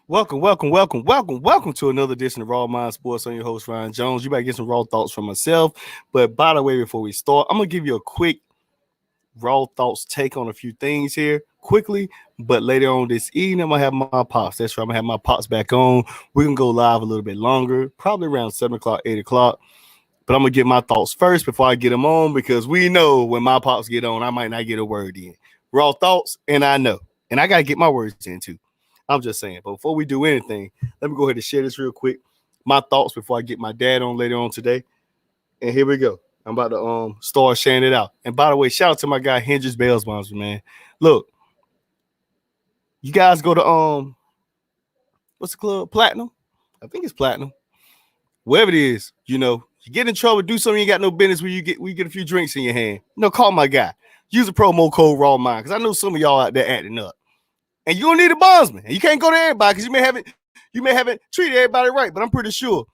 Welcome to another edition of Raw Mind Sports. I'm your host, Ryan Jones. You better get some raw thoughts from myself. But by the way, before we start, I'm going to give you a quick raw thoughts take on a few things here quickly. But later on this evening, I'm going to have my pops. That's right, I'm going to have my pops back on. We're going to go live a little bit longer, probably around 7 o'clock, 8 o'clock. But I'm going to get my thoughts first before I get them on because we know when my pops get on, I might not get a word in. Raw thoughts, and I know. And I got to get my words in too. I'm just saying. But before we do anything, let me go ahead and share this real quick. My thoughts before I get my dad on later on today. And here we go. I'm about to start sharing it out. And by the way, shout out to my guy Hendrix Bales Bonds, man. Look, you guys go to what's the club? Platinum? I think it's Platinum. Wherever it is, you get in trouble, do something you got no business where you get a few drinks in your hand. Call my guy. Use the promo code Raw Mind because I know some of y'all out there acting up. And you don't need a bondsman. And you can't go to everybody because you may haven't treated everybody right. But I'm pretty sure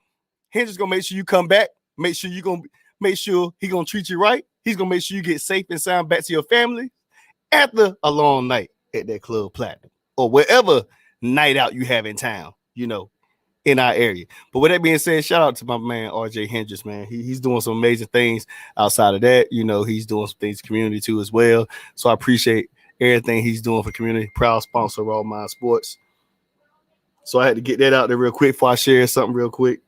Hendrix gonna make sure you come back. Make sure he gonna treat you right. He's gonna make sure you get safe and sound back to your family after a long night at that Club Platinum or wherever night out you have in town. In our area. But with that being said, shout out to my man RJ Hendrix, man. He's doing some amazing things outside of that. He's doing some things in the community too as well. So I appreciate everything he's doing for community. Proud sponsor of Raw Mind Sports. So I had to get that out there real quick before I share something real quick.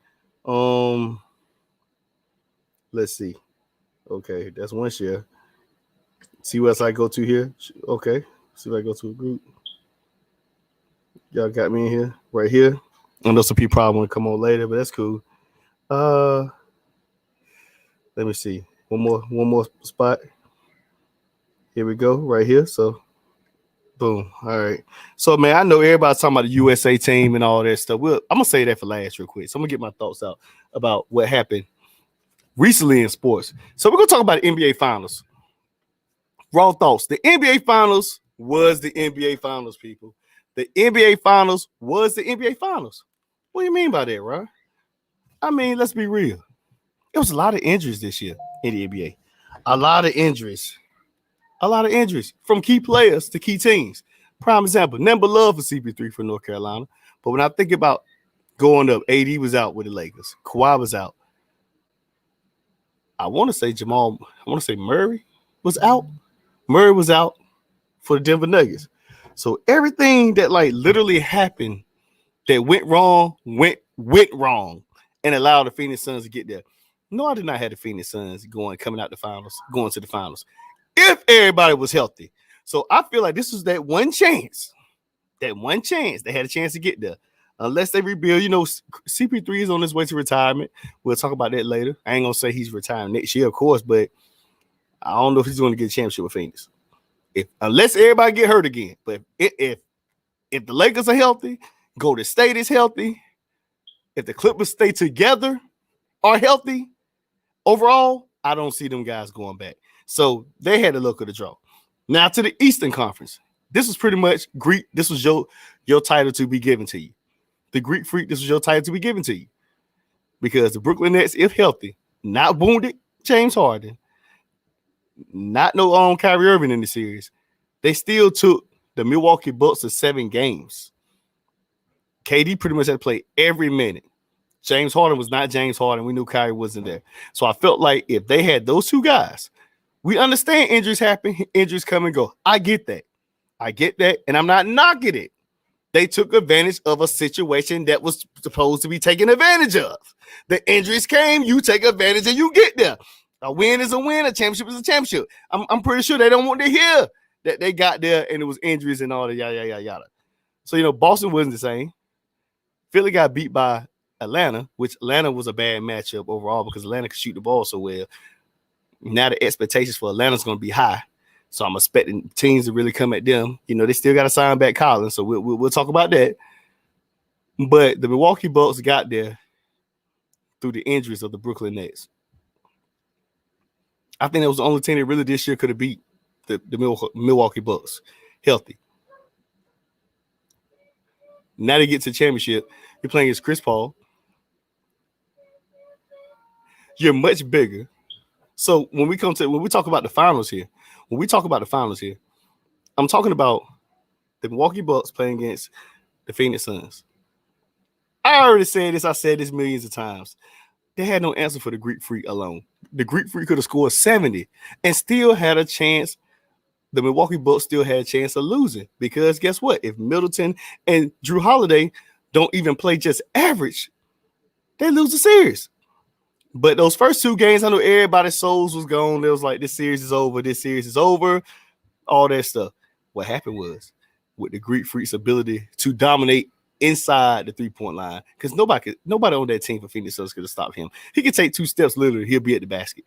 Let's see. Okay, that's one share. See what else I go to here. Okay, see if I go to a group. Y'all got me in here, right here. I know some people probably want to come on later, but that's cool. Let me see. One more spot. Here we go, right here. So, boom. All right. So, man, I know everybody's talking about the USA team and all that stuff. I'm gonna say that for last, real quick. So I'm gonna get my thoughts out about what happened recently in sports. So we're gonna talk about the NBA Finals. Raw thoughts. The NBA Finals was the NBA Finals, people. The NBA Finals was the NBA Finals. What do you mean by that, Ron? I mean, let's be real. It was a lot of injuries this year in the NBA. A lot of injuries. From key players to key teams. Prime example, number love for CP3 for North Carolina. But when I think about going up, AD was out with the Lakers. Kawhi was out. I want to say Murray was out. Murray was out for the Denver Nuggets. So everything that literally happened that went wrong and allowed the Phoenix Suns to get there. No, I did not have the Phoenix Suns going to the finals. If everybody was healthy. So I feel like this was that one chance. They had a chance to get there. Unless they rebuild, CP3 is on his way to retirement. We'll talk about that later. I ain't going to say he's retiring next year, of course, but I don't know if he's going to get a championship with Phoenix. Unless everybody get hurt again. But if the Lakers are healthy, Golden State is healthy, if the Clippers stay together, are healthy, overall, I don't see them guys going back. So they had to look at the draw. Now to the Eastern Conference. This was pretty much Greek. This was your title to be given to you. The Greek Freak, this was your title to be given to you. Because the Brooklyn Nets, if healthy, not wounded James Harden, not no Kyrie Irving in the series, they still took the Milwaukee Bucks to 7 games. KD pretty much had to play every minute. James Harden was not James Harden. We knew Kyrie wasn't there. So I felt like if they had those two guys, we understand injuries happen, injuries come and go. I get that. And I'm not knocking it. They took advantage of a situation that was supposed to be taken advantage of. The injuries came, you take advantage and you get there. A win is a win, a championship is a championship. I'm pretty sure they don't want to hear that they got there and it was injuries and all the yada. So, Boston wasn't the same. Philly got beat by Atlanta, which Atlanta was a bad matchup overall because Atlanta could shoot the ball so well. Now the expectations for Atlanta's going to be high. So I'm expecting teams to really come at them. They still got to sign back Collins, so we'll talk about that. But the Milwaukee Bucks got there through the injuries of the Brooklyn Nets. I think that was the only team that really this year could have beat the Milwaukee Bucks healthy. Now they get to the championship. You're playing against Chris Paul. You're much bigger. So when we talk about the finals here, I'm talking about the Milwaukee Bucks playing against the Phoenix Suns. I already said this. I said this millions of times. They had no answer for the Greek Freak alone. The Greek Freak could have scored 70 and still had a chance. The Milwaukee Bucks still had a chance of losing because guess what? If Middleton and Drew Holiday don't even play just average, they lose the series. But those first two games, I know everybody's souls was gone. They was like, this series is over. This series is over. All that stuff. What happened was with the Greek Freak's ability to dominate inside the 3-point line, because nobody on that team for Phoenix Suns could have stopped him. He could take 2 steps, literally, he'll be at the basket.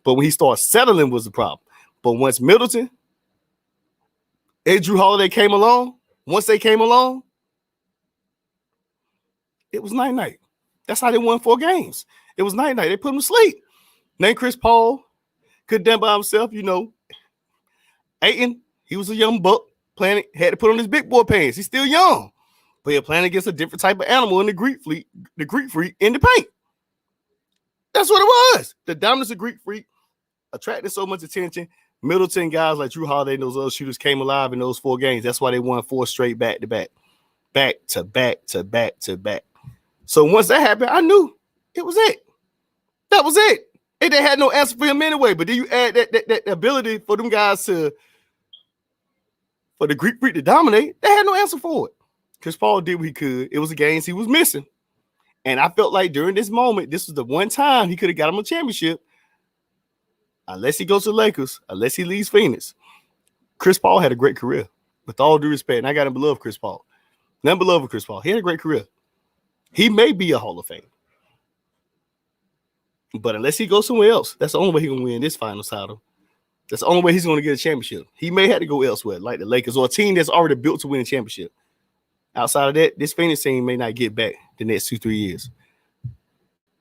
But when he started settling was the problem. But once Middleton and Drew Holiday came along, once they came along, it was night-night. That's how they won 4 games. It was night-night. They put him to sleep. Then Chris Paul could done by himself, you know. Ayton, he was a young buck, playing, had to put on his big boy pants. He's still young. But you're playing against a different type of animal in the Greek Freak in the paint. That's what it was. The dominance of Greek Freak attracted so much attention. Middleton, guys like Drew Holiday and those other shooters came alive in those 4 games. That's why they won 4 straight back-to-back. Back-to-back-to-back-to-back. So once that happened, I knew it was it. That was it. And they had no answer for him anyway. But then you add that ability for them guys for the Greek Freak to dominate, they had no answer for it. Chris Paul did what he could. It was the games he was missing. And I felt like during this moment, this was the one time he could have got him a championship. Unless he goes to the Lakers, unless he leaves Phoenix. Chris Paul had a great career. With all due respect, and I got him beloved Chris Paul. Nothing but love with Chris Paul. He had a great career. He may be a Hall of Fame. But unless he goes somewhere else, that's the only way he's going to win this finals title. That's the only way he's going to get a championship. He may have to go elsewhere, like the Lakers or a team that's already built to win a championship. Outside of that, this Phoenix team may not get back the next 2-3 years.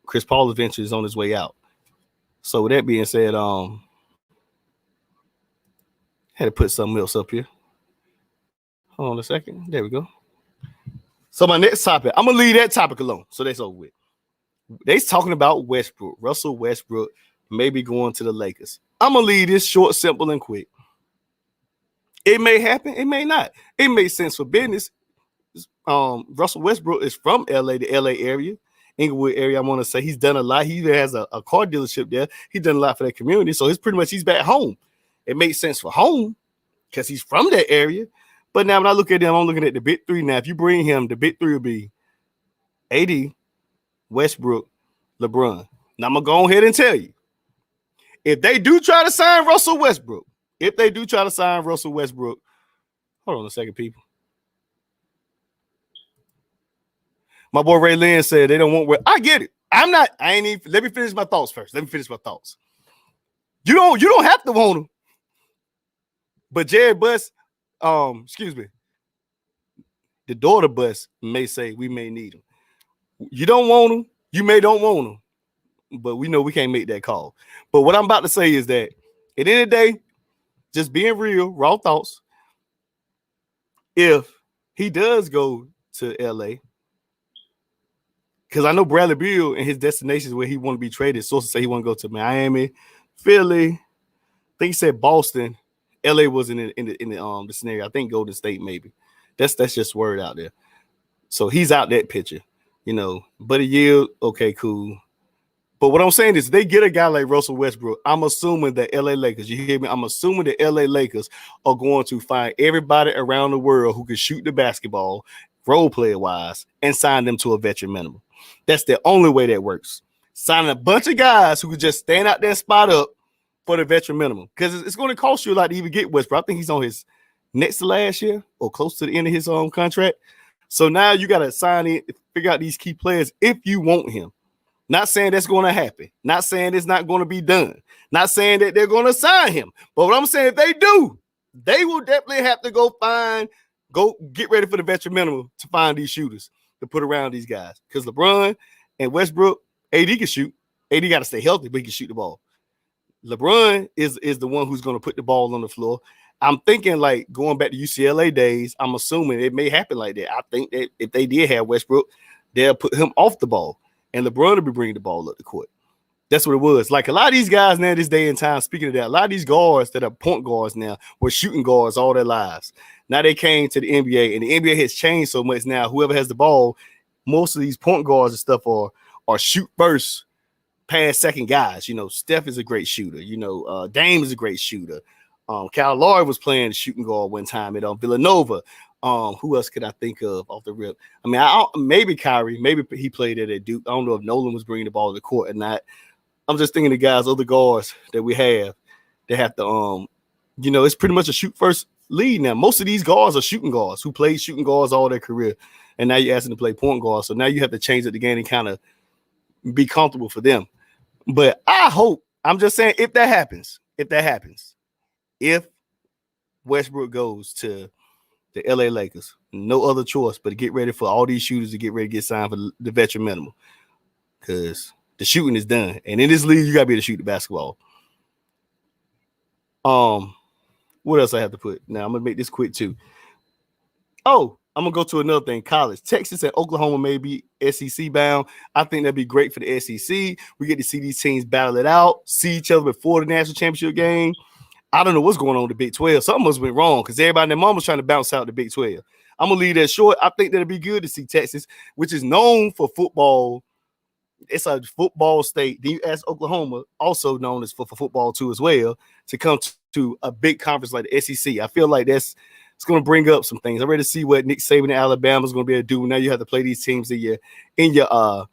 Chris Paul eventually is on his way out. So with that being said, had to put something else up here. Hold on a second. There we go. So my next topic, I'm going to leave that topic alone. So that's over with. They're talking about Westbrook. Russell Westbrook maybe going to the Lakers. I'm going to leave this short, simple, and quick. It may happen. It may not. It makes sense for business. Russell Westbrook is from LA, the LA area, Inglewood area. I want to say he's done a lot. He even has a car dealership there. He's done a lot for that community. So it's pretty much he's back home. It makes sense for home because he's from that area. But now when I look at them, I'm looking at the big 3 now. If you bring him, the big 3 will be AD, Westbrook, LeBron. Now I'm going to go ahead and tell you, if they do try to sign Russell Westbrook, hold on a second, people. My boy Ray Lynn said they don't want. I get it. Let me finish my thoughts first. You don't have to want him. But Jared Buss, the daughter Buss may say we may need him. You don't want him. You may don't want him. But we know we can't make that call. But what I'm about to say is that at the end of the day, just being real, raw thoughts. If he does go to LA, because I know Bradley Beal and his destinations where he want to be traded. Sources say he want to go to Miami, Philly. I think he said Boston. LA wasn't in the scenario. I think Golden State maybe. That's just word out there. So he's out that picture, But a year, okay, cool. But what I'm saying is they get a guy like Russell Westbrook. I'm assuming that LA Lakers, you hear me? I'm assuming the LA Lakers are going to find everybody around the world who can shoot the basketball, role player wise, and sign them to a veteran minimum. That's the only way that works. Signing a bunch of guys who could just stand out there and spot up for the veteran minimum. Because it's going to cost you a lot to even get Westbrook. I think he's on his next to last year or close to the end of his own contract. So now you got to sign in, figure out these key players if you want him. Not saying that's going to happen. Not saying it's not going to be done. Not saying that they're going to sign him. But what I'm saying, if they do, they will definitely have to go get ready for the veteran minimum to find these shooters to put around these guys. Because LeBron and Westbrook, AD can shoot. AD got to stay healthy, but he can shoot the ball. LeBron is the one who's going to put the ball on the floor. I'm thinking like going back to UCLA days, I'm assuming it may happen like that. I think that if they did have Westbrook, they'll put him off the ball. And LeBron will be bringing the ball up the court. That's what it was. Like a lot of these guys now this day and time, speaking of that, a lot of these guards that are point guards now were shooting guards all their lives. Now they came to the NBA, and the NBA has changed so much now. Whoever has the ball most of these point guards and stuff are shoot first, pass second guys. You know, Steph is a great shooter. You know, Dame is a great shooter. Kyle Lowry was playing shooting guard one time at Villanova. Who else could I think of off the rip? I mean, maybe Kyrie, maybe he played it at Duke. I don't know if Nolan was bringing the ball to the court or not. I'm just thinking the guys, other guards that we have, they have to, you know, it's pretty much a shoot first lead now. Most of these guards are shooting guards who played shooting guards all their career, and now you're asking them to play point guards. So now you have to change it again and kind of be comfortable for them. But I hope, I'm just saying, if that happens, if Westbrook goes to the LA Lakers, no other choice but to get ready for all these shooters to get ready to get signed for the veteran minimum, because the shooting is done. And in this league, you got to be able to shoot the basketball. What else I have to put? Now, I'm going to make this quick, too. Oh, I'm going to go to another thing. College. Texas and Oklahoma may be SEC bound. I think that'd be great for the SEC. We get to see these teams battle it out, see each other before the national championship game. I don't know what's going on with the Big 12. Something must went wrong because everybody and their mom was trying to bounce out the Big 12. I'm going to leave that short. I think that'd be good to see Texas, which is known for football. It's a football state. Then you ask Oklahoma, also known as for football too as well, to come to a big conference like the SEC. I feel like it's going to bring up some things. I'm ready to see what Nick Saban and Alabama is going to be able to do. Now you have to play these teams in your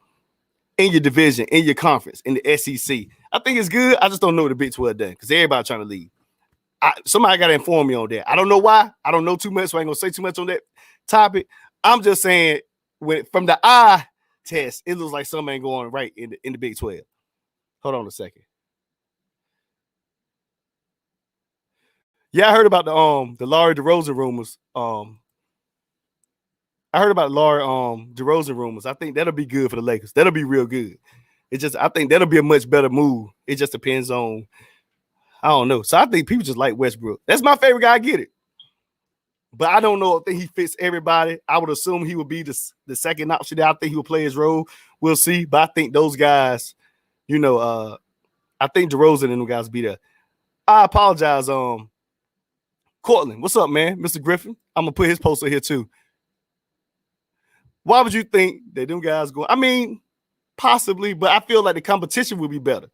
division, in your conference, in the SEC. I think it's good. I just don't know what the Big 12 done because everybody trying to leave. Somebody got to inform me on that. I don't know why. I don't know too much, so I ain't going to say too much on that topic. I'm just saying, from the eye test, it looks like something ain't going right in the Big 12. Hold on a second. Yeah, I heard about the Larry DeRozan rumors. I heard about Larry DeRozan rumors. I think that'll be good for the Lakers. That'll be real good. I think that'll be a much better move. It just depends on, I don't know. So I think people just like Westbrook. That's my favorite guy. I get it. But I don't know if he fits everybody. I would assume he would be the second option. I think he will play his role. We'll see. But I think those guys, you know, I think DeRozan and them guys be there. I apologize. Cortland, what's up, man? Mr. Griffin. I'm going to put his poster here too. Why would you think that them guys go? I mean, possibly, but I feel like the competition would be better.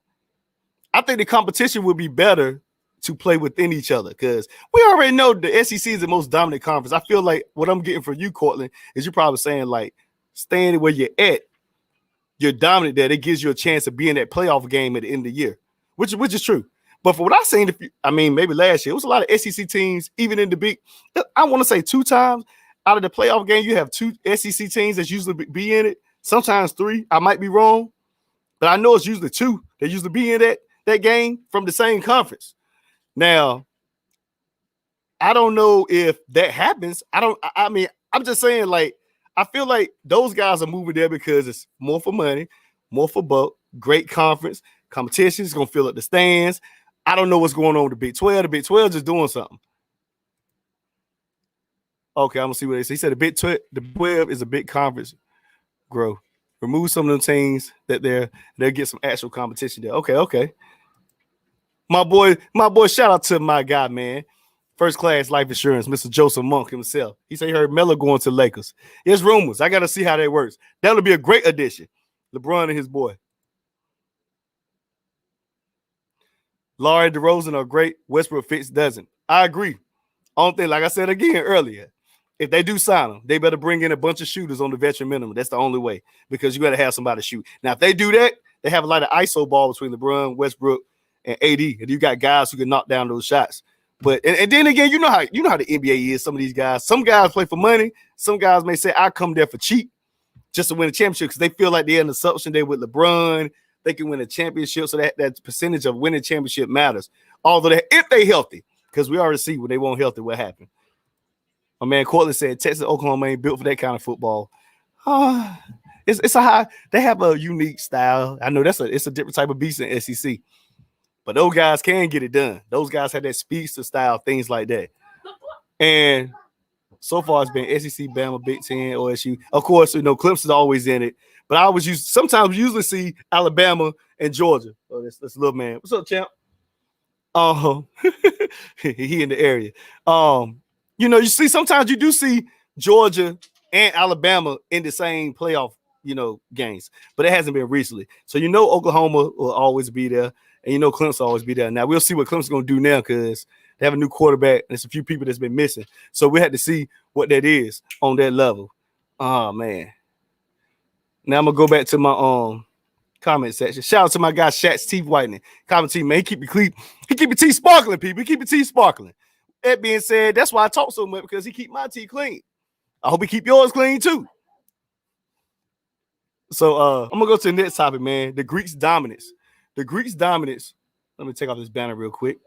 I think the competition would be better to play within each other because we already know the SEC is the most dominant conference. I feel like what I'm getting from you, Cortland, is you're probably saying like staying where you're at, you're dominant there. It gives you a chance to be in that playoff game at the end of the year, which is true. But for what I've seen, maybe last year, it was a lot of SEC teams, even in the big, I want to say 2 times out of the playoff game, you have 2 SEC teams that usually be in it. Sometimes 3. I might be wrong, but I know it's usually 2 that usually be in that game from the same conference. Now, I don't know if that happens. I'm just saying, like, I feel like those guys are moving there because it's more for money, more for buck, great conference, competition is going to fill up the stands. I don't know what's going on with the Big 12. The Big 12 just doing something. Okay, I'm going to see what they say. He said the 12 is a big conference grow. Remove some of them teams that they'll get some actual competition there. Okay. My boy, shout out to my guy, man. First class life insurance, Mr. Joseph Monk himself. He said he heard Melo going to Lakers. There's rumors. I got to see how that works. That'll be a great addition. LeBron and his boy. Larry DeRozan are great. Westbrook fits doesn't. I agree. Only thing, like I said again earlier, if they do sign them, they better bring in a bunch of shooters on the veteran minimum. That's the only way because you got to have somebody shoot. Now, if they do that, they have a lot of ISO ball between LeBron, Westbrook, and AD, and you got guys who can knock down those shots. But and then again, you know how the NBA is. Some of these guys, some guys play for money. Some guys may say, "I come there for cheap, just to win a championship," because they feel like they're in the assumption they with LeBron, they can win a championship. So that percentage of winning championship matters. Although if they healthy, because we already see when they won't healthy, what happened. My man Cortland said Texas, Oklahoma ain't built for that kind of football. It's a high. They have a unique style. I know it's a different type of beast in SEC. But those guys can get it done. Those guys have that speedster style, things like that. And so far, it's been SEC, Bama, Big Ten, OSU. Of course, Clemson's always in it. But I sometimes usually see Alabama and Georgia. Oh, this little man. What's up, champ? He in the area. You see, sometimes you do see Georgia and Alabama in the same playoff, games. But it hasn't been recently. So Oklahoma will always be there, and Clemson will always be there. Now we'll see what Clemson's gonna do now because they have a new quarterback and there's a few people that's been missing. So we had to see what that is on that level. Oh man. Now I'm gonna go back to my comment section. Shout out to my guy Shaq's teeth whitening. Comment team, man. He keep your teeth sparkling, people. He keep your teeth sparkling. That being said, that's why I talk so much, because he keep my teeth clean. I hope he keep yours clean too. So I'm gonna go to the next topic, man. The Greeks' dominance. The Greeks' dominance. Let me take off this banner real quick.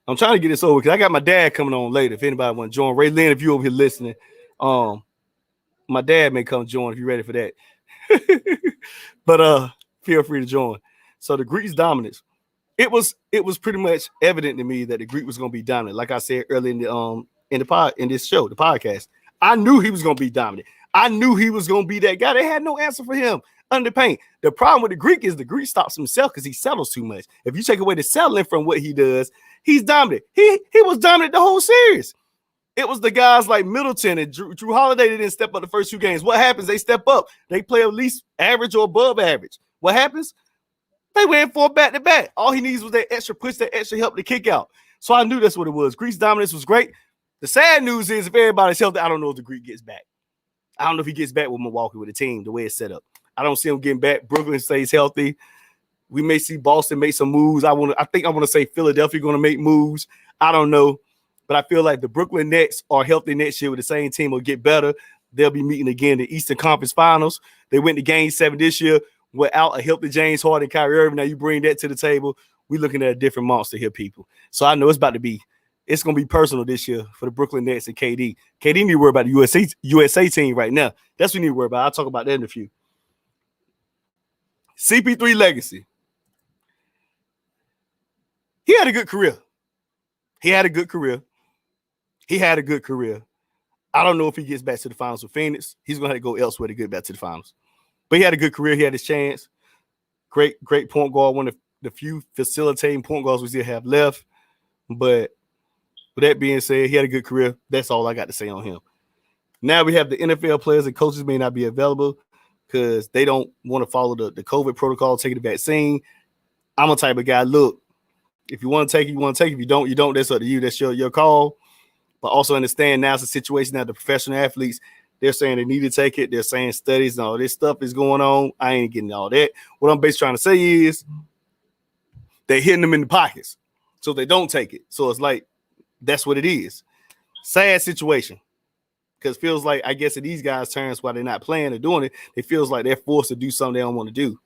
I'm trying to get this over because I got my dad coming on later. If anybody want to join, Ray Lynn, if you over here listening, my dad may come join if you're ready for that. But feel free to join. So the Greeks' dominance. It was pretty much evident to me that the Greek was going to be dominant. Like I said earlier in this show, the podcast, I knew he was going to be dominant. I knew he was going to be that guy. They had no answer for him under paint. The problem with the Greek is the Greek stops himself because he settles too much. If you take away the settling from what he does, he's dominant. He was dominant the whole series. It was the guys like Middleton and Drew Holiday that didn't step up the first 2 games. What happens? They step up. They play at least average or above average. What happens? They went for a back-to-back. All he needs was that extra push, that extra help to kick out. So I knew that's what it was. Greek's dominance was great. The sad news is if everybody's healthy, I don't know if the Greek gets back. I don't know if he gets back with Milwaukee with the team, the way it's set up. I don't see him getting back. Brooklyn stays healthy. We may see Boston make some moves. I think I want to say Philadelphia going to make moves. I don't know. But I feel like the Brooklyn Nets are healthy next year with the same team will get better. They'll be meeting again in the Eastern Conference Finals. They went to Game 7 this year without a healthy James Harden and Kyrie Irving. Now you bring that to the table. We're looking at a different monster here, people. So I know it's going to be personal this year for the Brooklyn Nets and KD. KD need to worry about the USA team right now. That's what we need to worry about. I'll talk about that in a few. CP3 legacy. He had a good career. I don't know if he gets back to the finals with Phoenix. He's going to have to go elsewhere to get back to the finals. But he had a good career. He had his chance. Great point guard. One of the few facilitating point guards we still have left. But with that being said, he had a good career. That's all I got to say on him. Now we have the NFL players and coaches may not be available because they don't want to follow the COVID protocol, taking the vaccine. I'm a type of guy, look, if you want to take it, you want to take it. If you don't, you don't. That's up to you. That's your call. But also understand now it's a situation that the professional athletes, they're saying they need to take it. They're saying studies and all this stuff is going on. I ain't getting all that. What I'm basically trying to say is they're hitting them in the pockets. So they don't take it. So it's like, that's what it is. Sad situation. Because it feels like, I guess in these guys' turns, while they're not playing or doing it, it feels like they're forced to do something they don't want to do.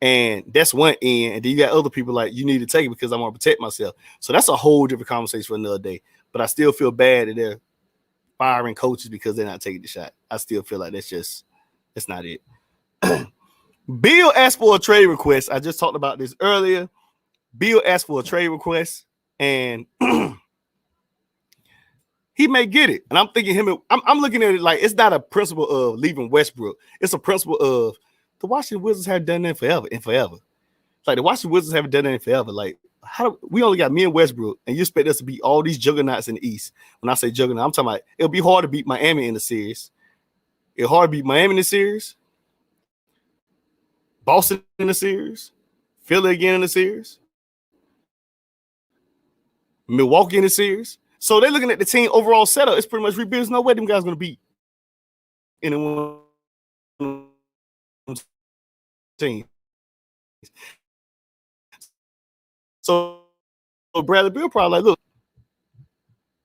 And that's one end. And then you got other people like, you need to take it because I want to protect myself. So that's a whole different conversation for another day. But I still feel bad that they're firing coaches because they're not taking the shot. I still feel like that's not it. Bill asked for a trade request. I just talked about this earlier. Bill asked for a trade request and he may get it. And I'm thinking I'm looking at it like it's not a principle of leaving Westbrook. It's a principle of the Washington Wizards have done that forever and forever. Like the Washington Wizards haven't done that forever. Like we only got me and Westbrook, and you expect us to beat all these juggernauts in the East. When I say juggernaut, I'm talking about it'll be hard to beat Miami in the series. It's hard to beat Miami in the series, Boston in the series, Philly again in the series, Milwaukee in the series. So they're looking at the team overall setup. It's pretty much rebuilt. There's no way them guys going to beat anyone team. So Bradley Beal probably like, look,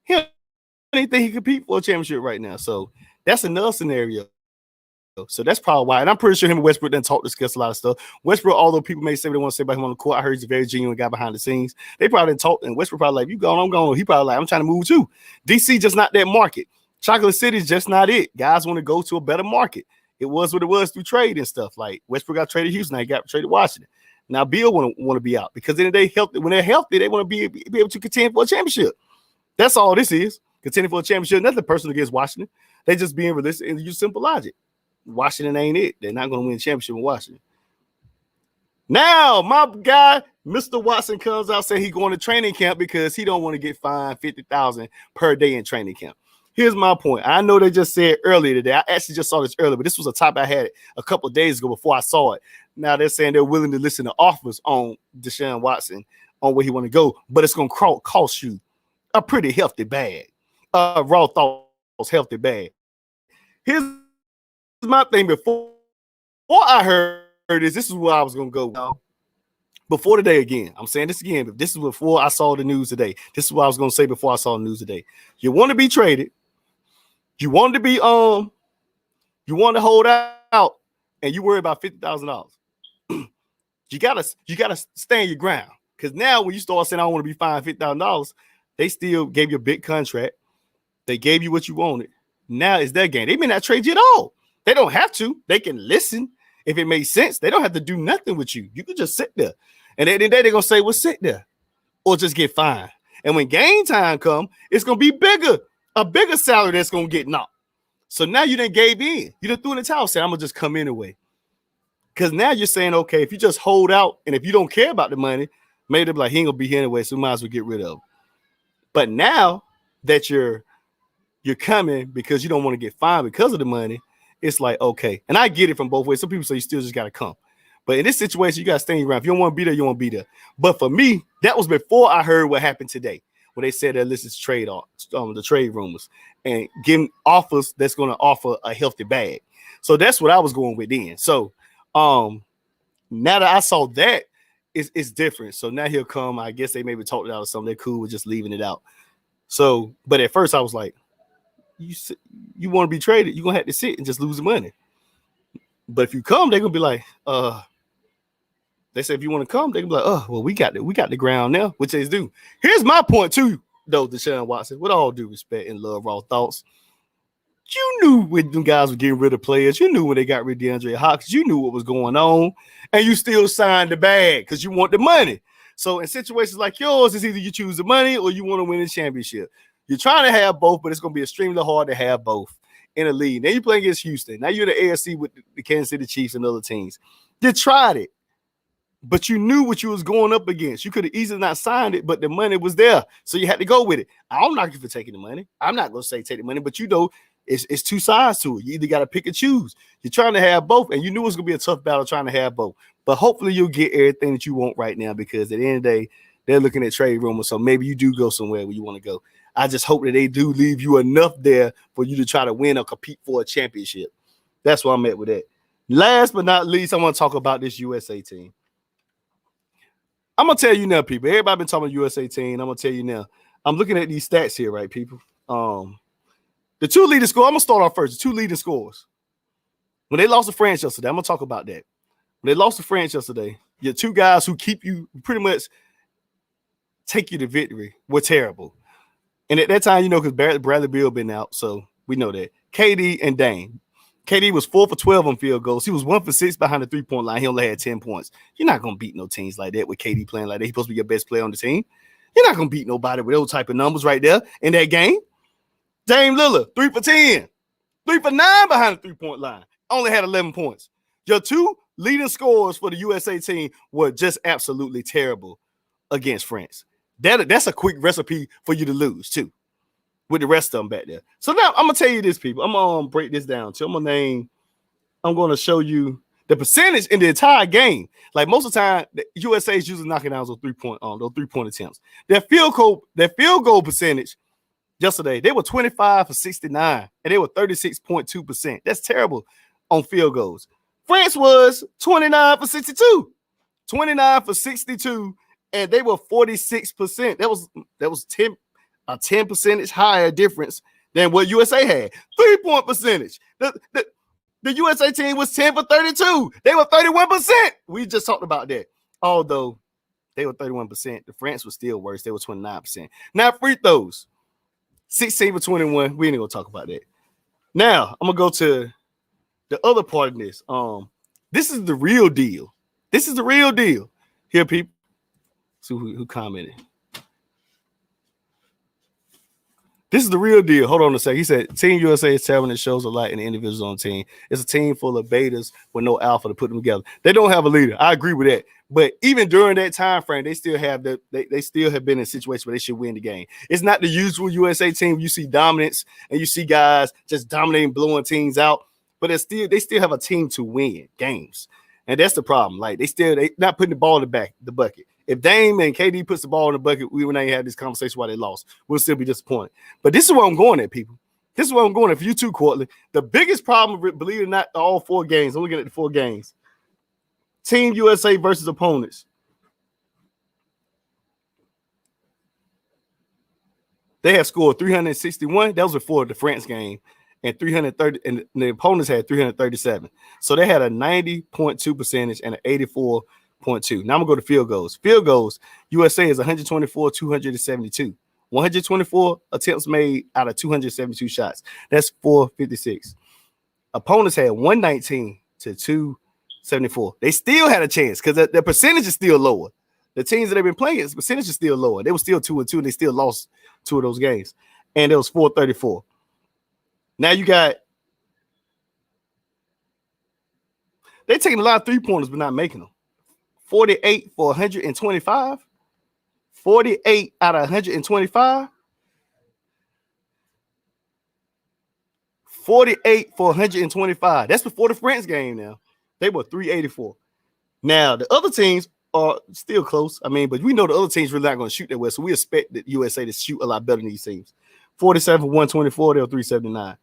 he don't think he compete for a championship right now. So that's another scenario. So that's probably why. And I'm pretty sure him and Westbrook didn't discuss a lot of stuff. Westbrook, although people may say what they want to say about him on the court, I heard he's a very genuine guy behind the scenes. They probably didn't talk. And Westbrook probably like, you going, I'm going. He probably like, I'm trying to move too. DC just not that market. Chocolate City is just not it. Guys want to go to a better market. It was what it was through trade and stuff. Like Westbrook got traded to Houston. He got traded to Washington. Now Bill want to be out because then when they're healthy, they want to be able to contend for a championship. That's all this is. Contending for a championship. Nothing personal against Washington. They just being realistic and use simple logic. Washington ain't it. They're not going to win a championship in Washington. Now, my guy, Mr. Watson, comes out saying he's going to training camp because he don't want to get fined $50,000 per day in training camp. Here's my point. I know they just said earlier today. I actually just saw this earlier, but this was a topic I had a couple of days ago before I saw it. Now they're saying they're willing to listen to offers on Deshaun Watson on where he want to go, but it's going to cost you a pretty hefty bag. Raw thoughts, hefty bag. Here's my thing. Before I heard this is where I was going to go. Before today again, I'm saying this again, but this is before I saw the news today. This is what I was going to say before I saw the news today. You want to be traded. You want to be you want to hold out, and you worry about $50,000. you gotta stand your ground. Because now when you start saying I want to be fined $50,000, they still gave you a big contract. They gave you what you wanted. Now it's their game. They may not trade you at all. They don't have to. They can listen if it makes sense. They don't have to do nothing with you. You can just sit there. And at the end of the day, they're gonna say, well, sit there or just get fined. And when game time comes, it's gonna be bigger, a bigger salary that's gonna get knocked. So now you done gave in. You done threw in the towel, saying I'm gonna just come anyway. Because now you're saying, okay, if you just hold out and if you don't care about the money, maybe they'll be like, he ain't gonna be here anyway, so we might as well get rid of him. But now that you're coming because you don't want to get fined because of the money, it's like, okay. And I get it from both ways. Some people say you still just gotta come. But in this situation, you got to stay around. If you don't want to be there, you won't be there. But for me, that was before I heard what happened today, where they said that this is the trade rumors and giving offers that's going to offer a healthy bag. So that's what I was going with then. So now that I saw that, it's different. So now he'll come. I guess they maybe talked it out or something. They're cool with just leaving it out. So, but at first I was like, you want to be traded, you're going to have to sit and just lose the money. But if you come, they're going to be like, they say if you want to come, they can be like, oh, well, we got the ground now, which they do. Here's my point too, though, Deshaun Watson, with all due respect and love, raw thoughts. You knew when them guys were getting rid of players. You knew when they got rid of DeAndre Hopkins. You knew what was going on, and you still signed the bag because you want the money. So in situations like yours, it's either you choose the money or you want to win a championship. You're trying to have both, but it's going to be extremely hard to have both in a league. Now you play against Houston. Now you're the AFC with the Kansas City Chiefs and other teams. You tried it. But you knew what you was going up against. You could have easily not signed it, but the money was there. So you had to go with it. I'm not for taking the money. I'm not going to say take the money, but you know, it's two sides to it. You either got to pick and choose. You're trying to have both, and you knew it was going to be a tough battle trying to have both. But hopefully you'll get everything that you want right now because at the end of the day, they're looking at trade rumors. So maybe you do go somewhere where you want to go. I just hope that they do leave you enough there for you to try to win or compete for a championship. That's where I'm at with that. Last but not least, I want to talk about this USA team. I'm going to tell you now, people. Everybody been talking about USA team. I'm going to tell you now. I'm looking at these stats here, right, people? The two leading scores. I'm going to start off first. The two leading scores. When they lost to France yesterday, I'm going to talk about that. When they lost to France yesterday, your two guys who keep you pretty much take you to victory were terrible. And at that time, you know, because Bradley Beal been out, so we know that. KD and Dame. KD was 4 for 12 on field goals. He was 1 for 6 behind the three-point line. He only had 10 points. You're not going to beat no teams like that with KD playing like that. He's supposed to be your best player on the team. You're not going to beat nobody with those type of numbers right there in that game. Dame Lillard, 3 for 10. 3 for 9 behind the three-point line. Only had 11 points. Your two leading scorers for the USA team were just absolutely terrible against France. That's a quick recipe for you to lose, too, with the rest of them back there. So now I'm going to tell you this, people. I'm going to break this down. So I'm going to show you the percentage in the entire game. Like most of the time, the USA is usually knocking down those three-point attempts. Their field goal percentage yesterday, they were 25 for 69, and they were 36.2%. That's terrible on field goals. France was 29 for 62. 29 for 62, and they were 46%. That was 10 percentage higher difference than what USA had. 3-point percentage. The USA team was 10 for 32. They were 31%. We just talked about that. Although they were 31%, the France was still worse. They were 29%. Now, free throws, 16 for 21. We ain't gonna talk about that. Now, I'm gonna go to the other part of this. This is the real deal. This is the real deal. Here, people. See who commented. This is the real deal. Hold on a second. He said, Team USA is terrible and it shows a lot in the individuals on the team. It's a team full of betas with no alpha to put them together. They don't have a leader. I agree with that. But even during that time frame, they still have they still have been in a situation where they should win the game. It's not the usual USA team. You see dominance and you see guys just dominating, blowing teams out. But they still have a team to win games. And that's the problem. Like they not putting the ball in the bucket. If Dame and KD puts the ball in the bucket, we would not have this conversation why they lost. We'll still be disappointed. But this is where I'm going at, people. This is where I'm going at for you too, Courtland. The biggest problem, believe it or not, all 4 games. I'm looking at the 4 games. Team USA versus opponents. They have scored 361. That was before the France game. And 330, and the opponents had 337. So they had a 90.2 percentage and an 84.2. Now I'm gonna go to field goals. Field goals, USA is 124, 272. 124 attempts made out of 272 shots. That's 456. Opponents had 119 to 274. They still had a chance because the percentage is still lower. The teams that they've been playing, the percentage is still lower. They were still 2-2, and they still lost 2 of those games. And it was 434. Now you got they're taking a lot of 3-pointers, but not making them. 48 for 125. 48 out of 125. 48 for 125. That's before the France game now. They were 384. Now, the other teams are still close. I mean, but we know the other teams really not going to shoot that well, so we expect the USA to shoot a lot better than these teams. 47 for 124, they were 379.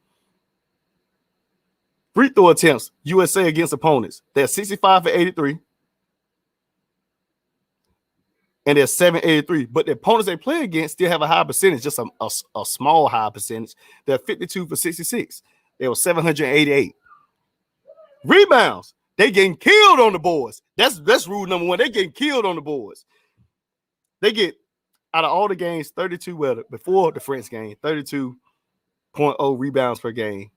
Free throw attempts, USA against opponents. They're 65 for 83. And they're 783. But the opponents they play against still have a high percentage, just a small high percentage. They're 52 for 66. They were 788. Rebounds, they getting killed on the boards. That's rule number 1. They getting killed on the boards. They get, out of all the games, 32, well, before the France game, 32.0 rebounds per game.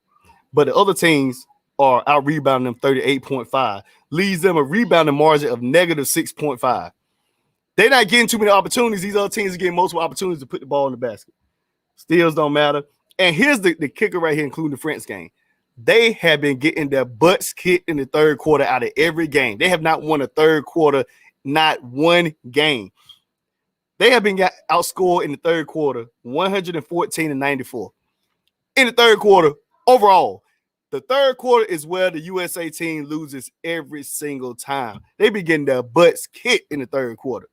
But the other teams are out rebounding them 38.5, leaves them a rebounding margin of negative 6.5. They're not getting too many opportunities. These other teams are getting multiple opportunities to put the ball in the basket. Steals don't matter. And here's the kicker right here, including the France game. They have been getting their butts kicked in the third quarter out of every game. They have not won a third quarter, not one game. They have been outscored in the third quarter, 114-94. In the third quarter, overall. The third quarter is where the USA team loses every single time. They be getting their butts kicked in the third quarter.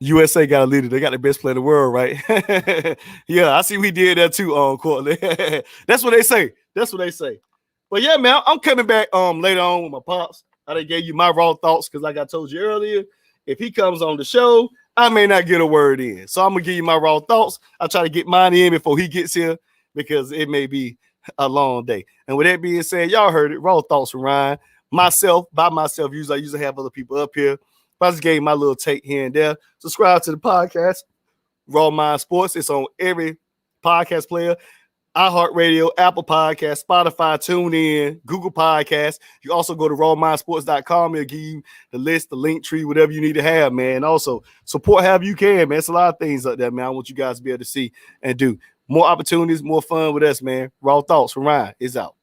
USA got a leader. They got the best player in the world, right? Yeah, I see we did that too, Courtland. That's what they say. That's what they say. But yeah, man, I'm coming back later on with my pops. I done gave you my raw thoughts because like I told you earlier, if he comes on the show, I may not get a word in. So I'm going to give you my raw thoughts. I'll try to get mine in before he gets here, because it may be a long day. And with that being said, y'all heard it. Raw thoughts from Ryan. Myself, by myself, I usually have other people up here. But I just gave my little take here and there. Subscribe to the podcast, Raw Mind Sports. It's on every podcast player. iHeartRadio, Apple Podcasts, Spotify, TuneIn, Google Podcasts. You also go to rawmindsports.com. It'll give you the list, the link tree, whatever you need to have, man. Also, support however you can, man. It's a lot of things up there, man. I want you guys to be able to see and do. More opportunities, more fun with us, man. Raw Thoughts from Ryan is out.